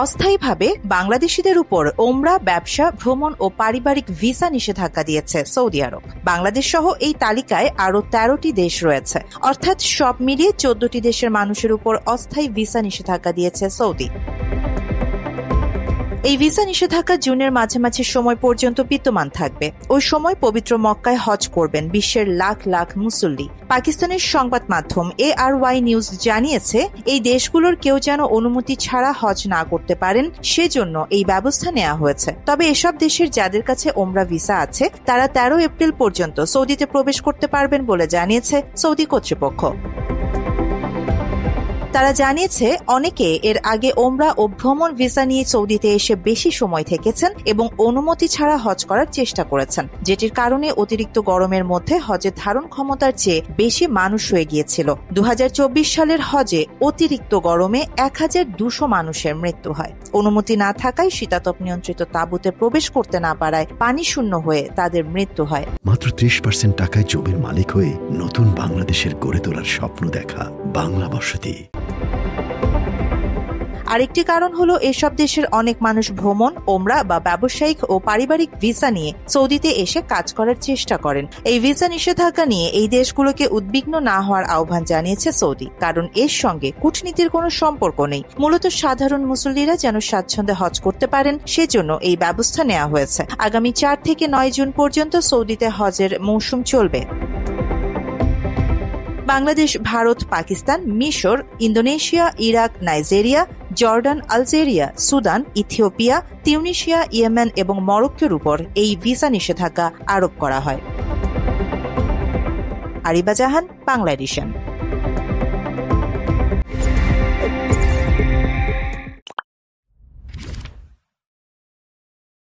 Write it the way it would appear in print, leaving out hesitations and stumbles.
অস্থায়ীভাবে বাংলাদেশিদের উপর ওমরা, ব্যবসা, ভ্রমণ ও পারিবারিক ভিসা নিষেধাজ্ঞা দিয়েছে সৌদি আরব। বাংলাদেশ সহ এই তালিকায় আরও 13টি দেশ রয়েছে, অর্থাৎ সব মিলিয়ে 14টি দেশের মানুষের উপর অস্থায়ী ভিসা নিষেধাজ্ঞা দিয়েছে সৌদি। এই ভিসা নিষেধাজ্ঞা জুনের মাঝামাঝি সময় পর্যন্ত বিদ্যমান থাকবে। ওই সময় পবিত্র মক্কায় হজ করবেন বিশ্বের লাখ লাখ মুসল্লি। পাকিস্তানের সংবাদ মাধ্যম ARY নিউজ জানিয়েছে, এই দেশগুলোর কেউ যেন অনুমতি ছাড়া হজ না করতে পারেন, সেজন্য এই ব্যবস্থা নেওয়া হয়েছে। তবে এসব দেশের যাদের কাছে ওমরা ভিসা আছে তারা 13 এপ্রিল পর্যন্ত সৌদিতে প্রবেশ করতে পারবেন বলে জানিয়েছে সৌদি কর্তৃপক্ষ। তারা জানিয়েছে, অনেকে এর আগে ওমরা ও ভ্রমণ ভিসা নিয়ে সৌদিতে এসে বেশি সময় থেকেছেন এবং অনুমতি ছাড়া হজ করার চেষ্টা করেছেন, যেটির কারণে অতিরিক্ত গরমের মধ্যে হজের ধারণ ক্ষমতার চেয়ে বেশি মানুষ হয়ে গিয়েছিল। 2024 সালের হজে অতিরিক্ত গরমে 1200 মানুষের মৃত্যু হয়। অনুমতি না থাকায় শীতাতপ নিয়ন্ত্রিত তাঁবুতে প্রবেশ করতে না পারায় পানি শূন্য হয়ে তাদের মৃত্যু হয়। মাত্র 30% টাকায় জমির মালিক হয়ে নতুন বাংলাদেশের গড়ে তোলার স্বপ্ন দেখা বাংলা বসতি। আরেকটি কারণ হলো এসব দেশের অনেক মানুষ ভ্রমণ, ওমরা বা ব্যবসায়িক ও পারিবারিক ভিসা নিয়ে সৌদিতে এসে কাজ করার চেষ্টা করেন। এই ভিসা নিষেধাজ্ঞা নিয়ে এই দেশগুলোকে উদ্বিগ্ন না হওয়ার আহ্বান জানিয়েছে সৌদি, কারণ এর সঙ্গে কূটনীতির কোনো সম্পর্ক নেই। মূলত সাধারণ মুসল্লিরা যেন স্বাচ্ছন্দ্যে হজ করতে পারেন, সেজন্য এই ব্যবস্থা নেওয়া হয়েছে। আগামী 4 থেকে 9 জুন পর্যন্ত সৌদিতে হজের মৌসুম চলবে। বাংলাদেশ, ভারত, পাকিস্তান, মিশর, Indonesia, Iraq, Nigeria, Jordan, Algeria, Sudan, Ethiopia, Tunisia, Yemen এবং মরক্কোর উপর এই ভিসা নিষেধাজ্ঞা আরোপ করা হয়। আরিবা জাহান, বাংলা এডিশন।